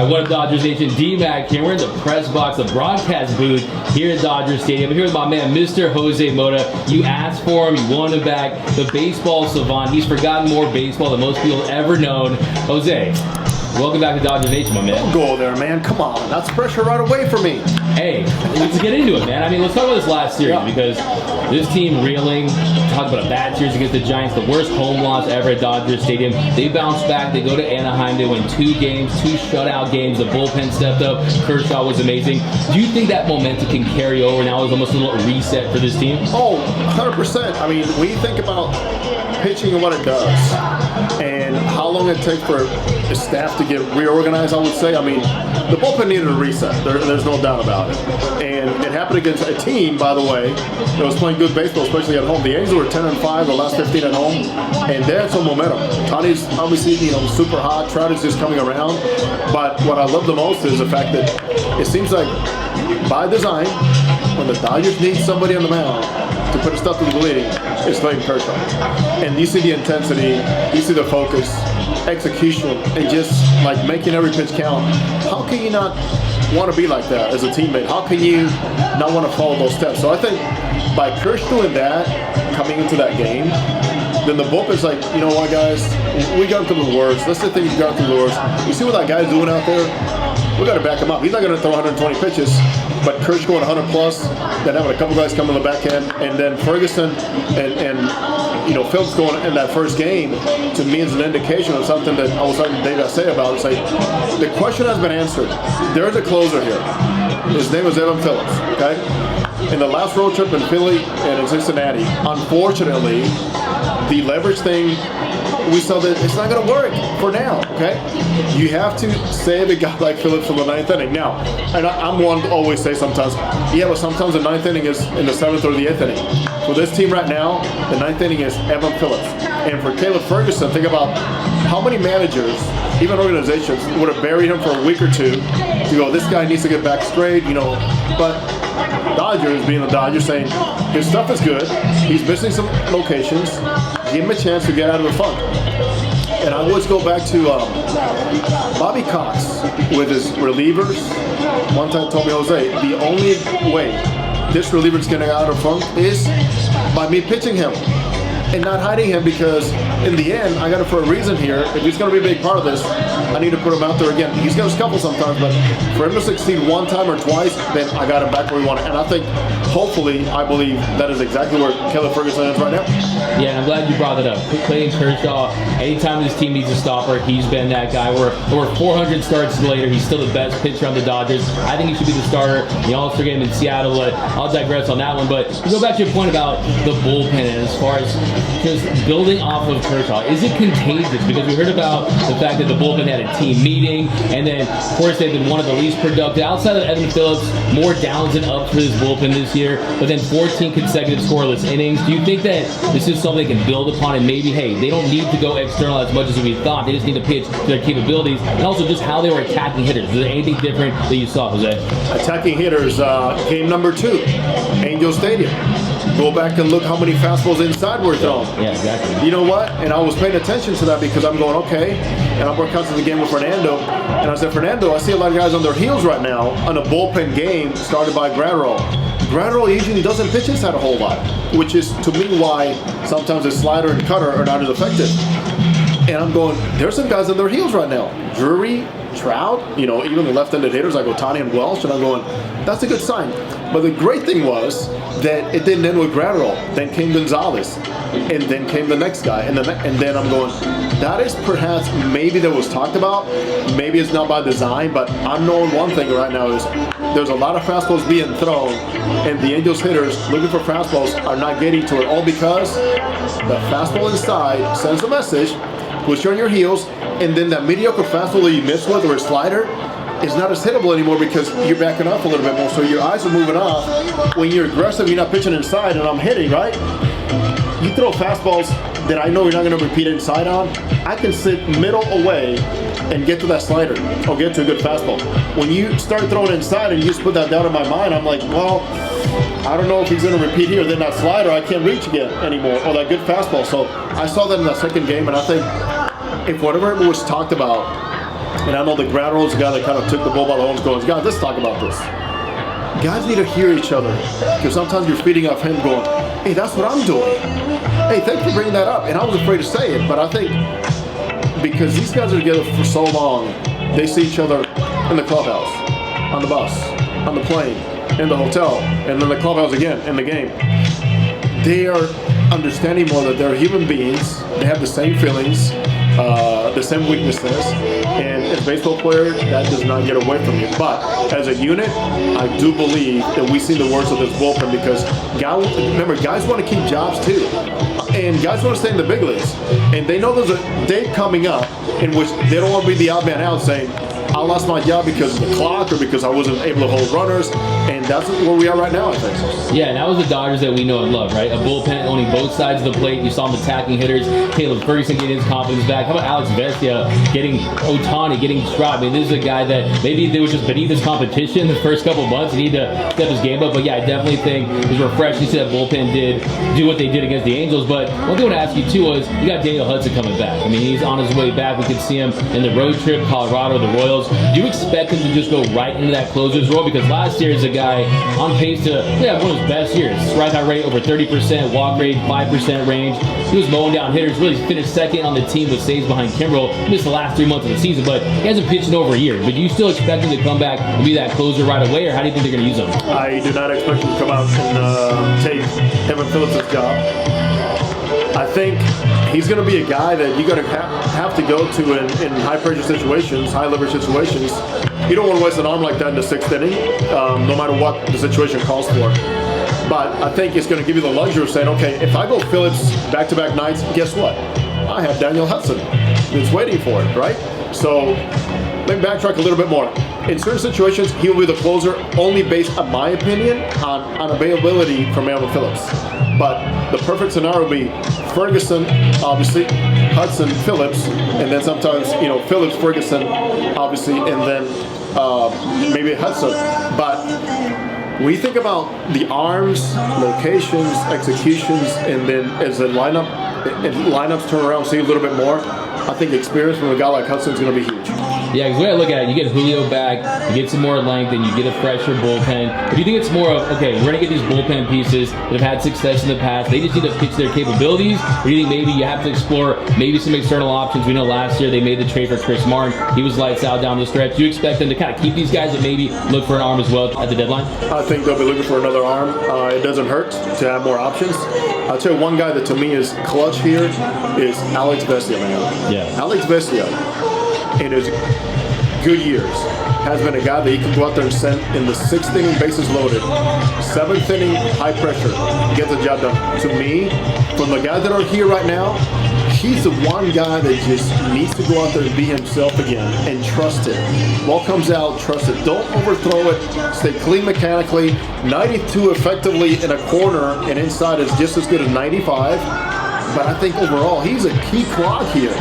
What up, Dodgers Nation? D-Mac here. We're in the press box, the broadcast booth here at Dodger Stadium. I'm here with my man, Mr. Jose Mota. You asked for him, you want him back. The baseball savant. He's forgotten more baseball than most people have ever known. Jose, welcome back to Dodger Nation, my man. Don't go there, man. Come on. That's pressure right away for me. Hey, let's get into it, man. I mean, let's talk about this last series because this team reeling. Talk about a bad series against the Giants, the worst home loss ever at Dodger Stadium. They bounce back. They go to Anaheim. They win 2 games, 2 shutout games. The bullpen stepped up. Kershaw was amazing. Do you think that momentum can carry over now as almost a little reset for this team? Oh, 100%. I mean, when you think about pitching and what it does and how long it takes for the staff to get reorganized, I would say. I mean, the bullpen needed a reset. There's no doubt about it. And it happened against a team, by the way, that was playing good baseball, especially at home. The Angels were 10-5, the last 15 at home, and they had some momentum. Tony's obviously, super hot. Trout is just coming around. But what I love the most is the fact that it seems like, by design, when the Dodgers need somebody on the mound to put a stuff to the bleeding, it's Clayton Kershaw. And you see the intensity, you see the focus, execution, and just like making every pitch count. How can you not want to be like that as a teammate? How can you not want to follow those steps? So I think by Kershaw doing that, coming into that game, then the bullpen's like, you know what, guys, we got through the worst. Let's say things got through the worst. You see what that guy's doing out there? We got to back him up. He's not going to throw 120 pitches, but Kershaw going 100 plus, then having a couple guys come in the back end, and then Ferguson and Phillips going in that first game, to me is an indication of something that I was talking to Dave say about. It's like, the question has been answered. There's a closer here. His name is Evan Phillips, okay? In the last road trip in Philly and in Cincinnati, unfortunately, the leverage thing, we saw that it's not going to work for now, okay? You have to save a guy like Phillips from the 9th inning. Now, and I'm one to always say sometimes, but sometimes the 9th inning is in the 7th or the 8th inning. For this team right now, the 9th inning is Evan Phillips. And for Caleb Ferguson, think about how many managers, even organizations, would have buried him for a week or two to go, this guy needs to get back straight, but Dodgers, being the Dodgers, saying his stuff is good, he's missing some locations, give him a chance to get out of the funk. And I always go back to Bobby Cox with his relievers. One time told me, Jose, the only way this reliever's going to get out of the funk is by me pitching him and not hiding him, because in the end, I got it for a reason here. If he's going to be a big part of this, I need to put him out there again. He's got a couple sometimes, but for him to succeed one time or twice, then I got him back where we want it. And I think, hopefully, I believe that is exactly where Caleb Ferguson is right now. Yeah, and I'm glad you brought that up. Clayton Kershaw, anytime this team needs a stopper, he's been that guy. We're 400 starts later, he's still the best pitcher on the Dodgers. I think he should be the starter in the All-Star game in Seattle. I'll digress on that one, but to go back to your point about the bullpen as far as just building off of Kershaw, is it contagious? Because we heard about the fact that the bullpen had a team meeting, and then, of course, they've been one of the least productive. Outside of Evan Phillips, more downs and ups for this bullpen this year, but then 14 consecutive scoreless innings. Do you think that this is something they can build upon, and maybe, hey, they don't need to go external as much as we thought, they just need to pitch to their capabilities, and also just how they were attacking hitters? Was there anything different that you saw, Jose? Attacking hitters, game number 2, Angel Stadium. Go back and look how many fastballs inside were thrown. Yeah, exactly. You know what? And I was paying attention to that because I'm going, okay, and I'm working out to the game with Fernando, and I said, Fernando, I see a lot of guys on their heels right now on a bullpen game started by Granderol. Granderol usually doesn't pitch inside a whole lot, which is, to me, why sometimes his slider and cutter are not as effective. And I'm going, there's some guys on their heels right now. Drury, Trout, even the left-handed hitters like Ohtani and Welsh, and I'm going, that's a good sign. But the great thing was that it didn't end with Granderol. Then came Gonzalez, and then came the next guy, and then I'm going, that is perhaps, maybe that was talked about, maybe it's not by design, but I'm knowing one thing right now is there's a lot of fastballs being thrown, and the Angels hitters looking for fastballs are not getting to it, all because the fastball inside sends a message, puts you on your heels, and then that mediocre fastball that you miss with, or a slider, is not as hittable anymore because you're backing off a little bit more, so your eyes are moving off. When you're aggressive, you're not pitching inside, and I'm hitting, right? You throw fastballs that I know you're not going to repeat inside on, I can sit middle away and get to that slider or get to a good fastball. When you start throwing inside and you just put that down in my mind, I'm like, well, I don't know if he's going to repeat here. Then that slider I can't reach again anymore, or that good fastball. So I saw that in that second game, and I think if whatever was talked about and I know the ground rules guy that kind of took the bull by the horns going, guys, let's talk about this. Guys need to hear each other, because sometimes you're feeding off him going, hey, that's what I'm doing. Hey, thanks for bringing that up. And I was afraid to say it, but I think because these guys are together for so long, they see each other in the clubhouse, on the bus, on the plane, in the hotel, and then the clubhouse again, in the game. They are understanding more that they're human beings. They have the same feelings, the same weaknesses, and as a baseball player, that does not get away from you. But as a unit, I do believe that we see the worst of this bullpen because, guys want to keep jobs too. And guys want to stay in the big leagues. And they know there's a day coming up in which they don't want to be the odd man out saying, I lost my job because of the clock or because I wasn't able to hold runners, and that's where we are right now, I think. Yeah, and that was the Dodgers that we know and love, right? A bullpen owning both sides of the plate. You saw them attacking hitters. Caleb Ferguson getting his confidence back. How about Alex Vesia getting Ohtani, getting Stroud? I mean, this is a guy that maybe there was just beneath his competition the first couple of months. He needed to step his game up. But yeah, I definitely think it was refreshing to see that bullpen did do what they did against the Angels. But one thing I want to ask you too was, you got Daniel Hudson coming back. I mean, he's on his way back. We could see him in the road trip, Colorado, the Royals. Do you expect him to just go right into that closer's role? Because last year is a guy on pace to have one of his best years. Strikeout rate over 30%, walk rate 5% range. He was mowing down hitters, really finished second on the team with saves behind Kimbrel. He missed the last 3 months of the season, but he hasn't pitched in over a year. But do you still expect him to come back and be that closer right away, or how do you think they're going to use him? I do not expect him to come out and take Evan Phillips' job. I think he's going to be a guy that you're going to have to go to in high-pressure situations, high-leverage situations. You don't want to waste an arm like that in the 6th inning, no matter what the situation calls for. But I think it's going to give you the luxury of saying, okay, if I go Phillips back-to-back nights, guess what? I have Daniel Hudson that's waiting for it, right? So let me backtrack a little bit more. In certain situations, he will be the closer only based, in my opinion, on availability from Evan Phillips. But the perfect scenario would be Ferguson, obviously, Hudson, Phillips, and then sometimes, Phillips, Ferguson, obviously, and then maybe Hudson. But when you think about the arms, locations, executions, and then as the lineups turn around, see a little bit more, I think experience from a guy like Hudson is going to be huge. Yeah, because when I look at it, you get Julio back, you get some more length, and you get a fresher bullpen. But do you think it's more of, okay, we're going to get these bullpen pieces that have had success in the past, they just need to pitch their capabilities? Or do you think maybe you have to explore maybe some external options? We know last year they made the trade for Chris Martin. He was lights out down the stretch. Do you expect them to kind of keep these guys and maybe look for an arm as well at the deadline? I think they'll be looking for another arm. It doesn't hurt to have more options. I'll tell you one guy that to me is clutch here is Alex Vesia, man. Yeah. Alex Vesia, in his good years, has been a guy that you can go out there and send in the 6th inning, bases loaded, 7th inning, high pressure, get the job done. To me, from the guys that are here right now, he's the one guy that just needs to go out there and be himself again and trust it. Ball comes out, trust it. Don't overthrow it. Stay clean mechanically. 92 effectively in a corner and inside is just as good as 95. But I think overall, he's a key cog here.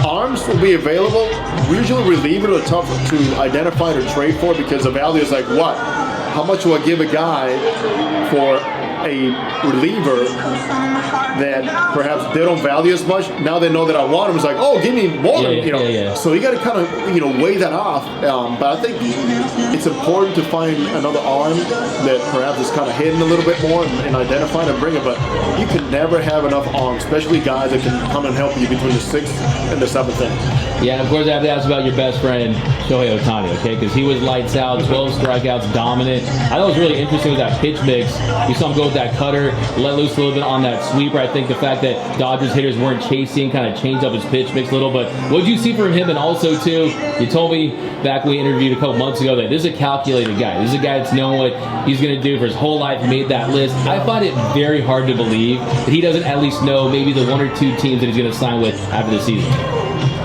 Arms will be available. Usually relievers are tough to identify or trade for because the value is like, what? How much will I give a guy for a reliever that perhaps they don't value as much? Now they know that I want him. It's like, oh, give me more. Yeah. So you got to kind of weigh that off. But I think it's important to find another arm that perhaps is kind of hidden a little bit more and identify it and bring it. But you can never have enough arms, especially guys that can come and help you between the 6th and the 7th inning. Yeah, and of course I have to ask about your best friend, Shohei Ohtani, okay? Because he was lights out, 12 strikeouts, dominant. I thought it was really interesting with that pitch mix. You saw him go with that cutter, let loose a little bit on that sweeper. I think the fact that Dodgers hitters weren't chasing kind of changed up his pitch mix a little. But what did you see from him? And also, too, you told me back when we interviewed a couple months ago that this is a calculated guy. This is a guy that's known what he's going to do for his whole life, made that list. I find it very hard to believe that he doesn't at least know maybe the 1 or 2 teams that he's going to sign with after the season.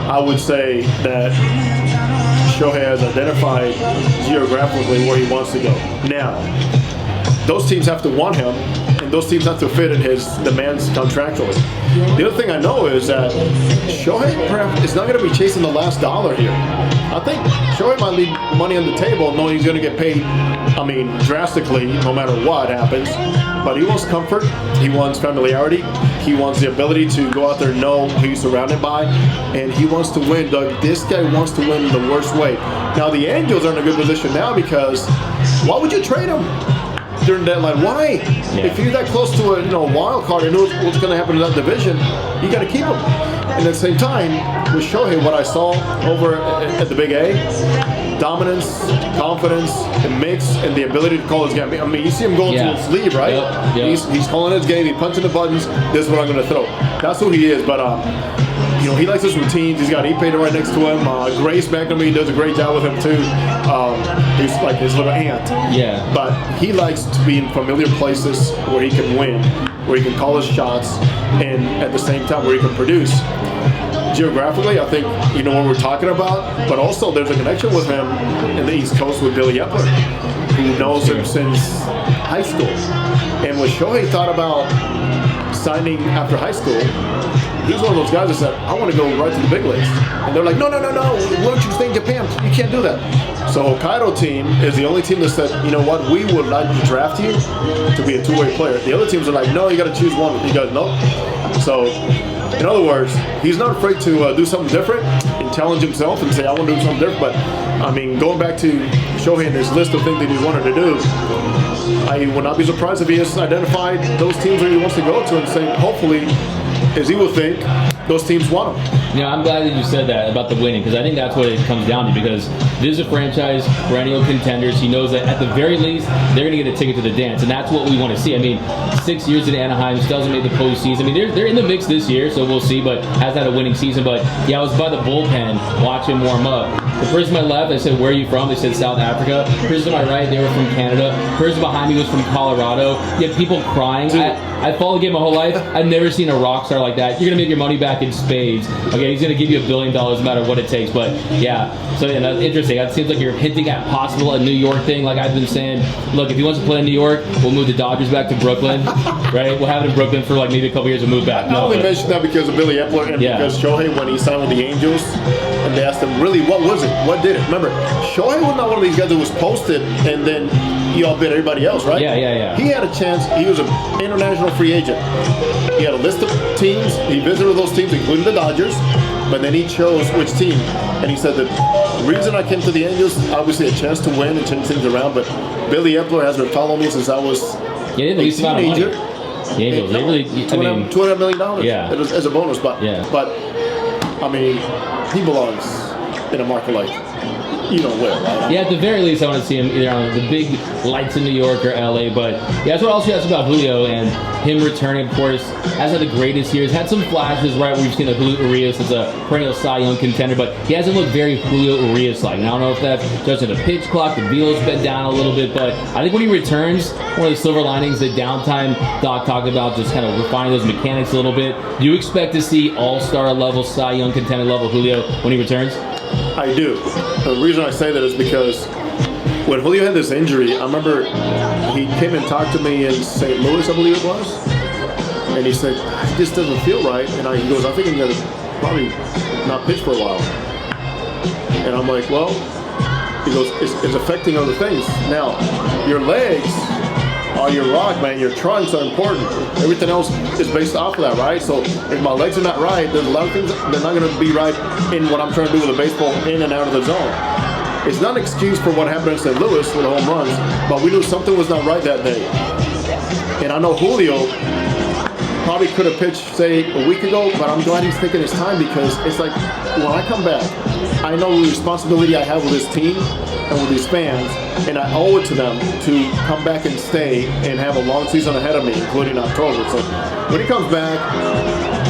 I would say that Shohei has identified geographically where he wants to go. Now, those teams have to want him, and and those teams have to fit in his demands contractually. The other thing I know is that Shohei perhaps is not going to be chasing the last dollar here. I think Shohei might leave money on the table knowing he's going to get paid, drastically no matter what happens. But he wants comfort, he wants familiarity, he wants the ability to go out there and know who he's surrounded by, and he wants to win, Doug. This guy wants to win in the worst way. Now, the Angels are in a good position now because why would you trade him during deadline? Why? Yeah. If you're that close to a wild card and knows what's going to happen in that division, you got to keep him. And at the same time, with Shohei, what I saw over at the Big A, dominance, confidence, and mix, and the ability to call his game. You see him going to his sleeve, right? Yep. He's calling his game. He's punching the buttons. This is what I'm going to throw. That's who he is. But he likes his routines. He's got Ipe right next to him. Grace McNamee does a great job with him too. He's like his little aunt. Yeah. But he likes to be in familiar places where he can win, where he can call his shots, and at the same time where he can produce. Geographically, I think you know what we're talking about, but also there's a connection with him in the East Coast with Billy Epler, who knows him since high school. And when Shohei thought about signing after high school, he's one of those guys that said, I want to go right to the big leagues. And they're like, no, why don't you stay in Japan? You can't do that. So Hokkaido team is the only team that said, you know what, we would like to draft you to be a two-way player. The other teams are like, no, you got to choose one. He goes, nope. So, in other words, he's not afraid to do something different and challenge himself and say, I want to do something different. But, going back to Shohei and his list of things that he wanted to do, I would not be surprised if he has identified those teams that he wants to go to and say, hopefully, as he will think, those teams want him. I'm glad that you said that about the winning, because I think that's what it comes down to, because this is a franchise, perennial contenders. He knows that at the very least, they're going to get a ticket to the dance, and that's what we want to see. 6 years in Anaheim, still hasn't made the postseason. They're in the mix this year, so we'll see, but has had a winning season. But, I was by the bullpen watching him warm up. The person to my left, I said, where are you from? They said South Africa. The person to my right, they were from Canada. The person behind me was from Colorado. You had people crying. I followed the game my whole life. I've never seen a rock star like that. You're going to make your money back in spades. Okay, he's going to give you $1 billion no matter what it takes. But, so that's interesting. It seems like you're hinting at possible a New York thing. Like I've been saying, look, if he wants to play in New York, we'll move the Dodgers back to Brooklyn, right? We'll have it in Brooklyn for maybe a couple years and move back. I only mentioned that because of Billy Epler and because Shohei, when he signed with the Angels, and they asked him, really, what was it? What did it? Remember, Shohei was not one of these guys that was posted and then he outbid everybody else, right? Yeah. He had a chance. He was an international free agent. He had a list of teams. He visited those teams, including the Dodgers, but then he chose which team. And he said the reason I came to the Angels, obviously a chance to win and change things around, but Billy Epler has been following me since I was a teenager. The Angels, they really, $200 million as a bonus, but he belongs in a market like where, right? At the very least, I want to see him either on the big lights in New York or LA. But that's what else you asked about Julio and him returning. Of course, has had the greatest years. Had some flashes, right? We've seen Julio Urias as a perennial Cy Young contender, but he hasn't looked very Julio Urias-like. Now, I don't know if that's just in the pitch clock. The velo's been down a little bit, but I think when he returns, one of the silver linings, the downtime Doc talked about, just kind of refining those mechanics a little bit. Do you expect to see all-star level, Cy Young contender level Julio when he returns? I do. The reason I say that is because when Julio had this injury, I remember he came and talked to me in St. Louis, I believe it was, and he said, it just doesn't feel right. And he goes, I think I'm going to probably not pitch for a while. And I'm like, well, he goes, it's affecting other things. Now, your legs are your rock, man. Your trunks are important. Everything else is based off of that, right? So if my legs are not right, there's a lot of things that they're not going to be right in what I'm trying to do with the baseball in and out of the zone. It's not an excuse for what happened in St. Louis with the home runs, but we knew something was not right that day. And I know Julio probably could have pitched, say, a week ago, but I'm glad he's taking his time because it's like, when I come back, I know the responsibility I have with this team and with these fans, and I owe it to them to come back and stay and have a long season ahead of me, including October. So when he comes back,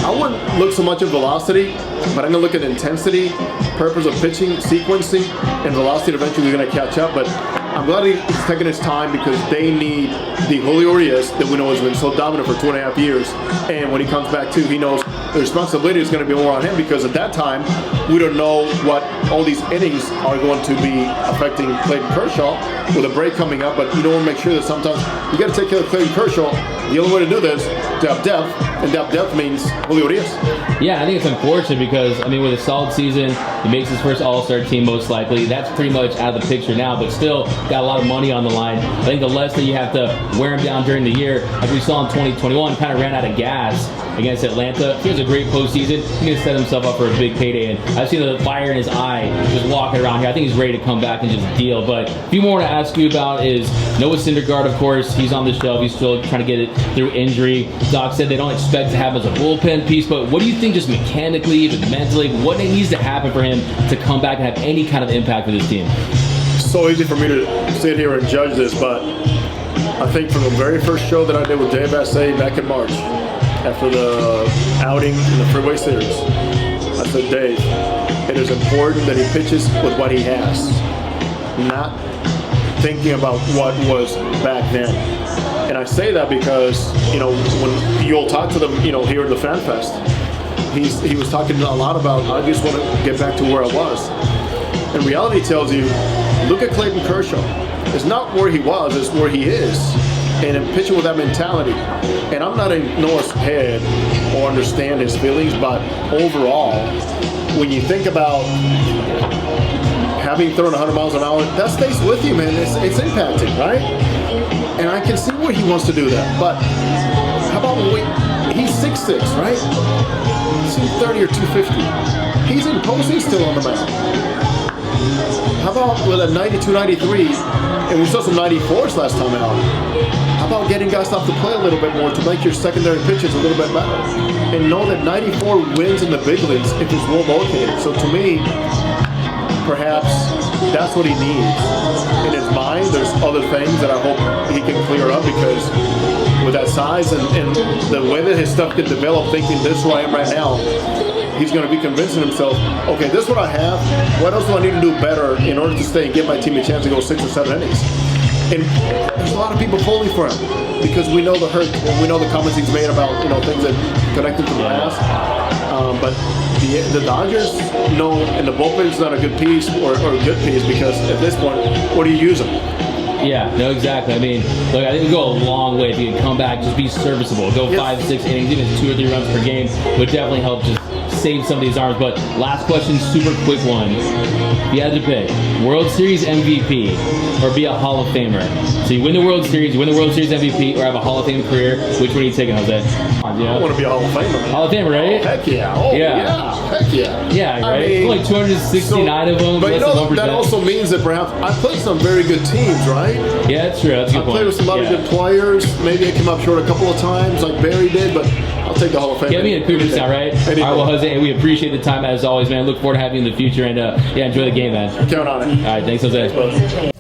I wouldn't look so much at velocity, but I'm going to look at intensity, purpose of pitching, sequencing, and velocity eventually is going to catch up. But I'm glad he's taking his time because they need the Julio Urias that we know has been so dominant for 2.5 years. And when he comes back too, he knows the responsibility is going to be more on him because at that time, we don't know what all these innings are going to be affecting Clayton Kershaw with a break coming up. But you don't want to make sure that sometimes you got to take care of Clayton Kershaw. The only way to do this is to have depth, and depth means Julio Urias. Yeah, I think it's unfortunate because, I mean, with a solid season, he makes his first All-Star team most likely. That's pretty much out of the picture now, but still got a lot of money on the line. I think the less that you have to wear him down during the year, like we saw in 2021, kind of ran out of gas against Atlanta. He has a great postseason. He's going to set himself up for a big payday, and I've seen the fire in his eye just walking around here. I think he's ready to come back and just deal. But a few more to ask you about is Noah Syndergaard, of course. He's on the shelf. He's still trying to get it through injury. Doc said they don't expect to have him as a bullpen piece, but what do you think just mechanically, even mentally, what needs to happen for him to come back and have any kind of impact with his team? So easy for me to sit here and judge this, but I think from the very first show that I did with Dave Bassett back in March, after the outing in the Freeway Series, I said, Dave, it is important that he pitches with what he has, not thinking about what was back then. And I say that because, you know, when you'll talk to them, you know, here at the Fan Fest, he was talking a lot about, I just want to get back to where I was. And reality tells you, look at Clayton Kershaw. It's not where he was, it's where he is. And in pitching with that mentality. And I'm not in Noah's head or understand his feelings, but overall, when you think about having thrown 100 miles an hour, that stays with you, man. It's impacting, right? And I can see where he wants to do that. But how about he's 6'6", right? He's 230 or 250. He's imposing still on the mound. How about with a 92, 93, and we saw some 94s last time out. How about getting guys off the play a little bit more to make your secondary pitches a little bit better? And know that 94 wins in the big leagues if it's well located. So to me, perhaps that's what he needs. In his mind, there's other things that I hope he can clear up because with that size and the way that his stuff can develop, thinking this is where I am right now, he's going to be convincing himself, okay, this is what I have. What else do I need to do better in order to stay and give my team a chance to go 6 or 7 innings? And there's a lot of people falling for him because we know the hurt, we know the comments he's made about, you know, things that connected to the past. But the Dodgers know, and the bullpen's not a good piece or a good piece because at this point, what do you use them? Yeah, no, exactly. I mean, look, I think we go a long way if you can come back, just be serviceable, go 5, 6 innings, even 2 or 3 runs per game would definitely help just save some of these arms. But last question, super quick one. If you had to pick World Series MVP or be a Hall of Famer, so you win the World Series, you win the World Series MVP, or have a Hall of Fame career, which one are you taking, Jose? I want to be a Hall of Famer, man. Hall of Famer, right? Oh, heck yeah. Oh, yeah. Heck yeah. Yeah, right? I mean, like 269 of them. But you know, 1%. that also means that perhaps I played some very good teams, right? Yeah, that's true. That's a good point. I played with a lot of good players. Maybe I came up short a couple of times, like Barry did, but I'll take the Hall of Fame. Get me a Cougars now, right? All right, well, Jose, we appreciate the time as always, man. Look forward to having you in the future, and yeah, enjoy the game, man. Count on it. All right, thanks, Jose. Thanks,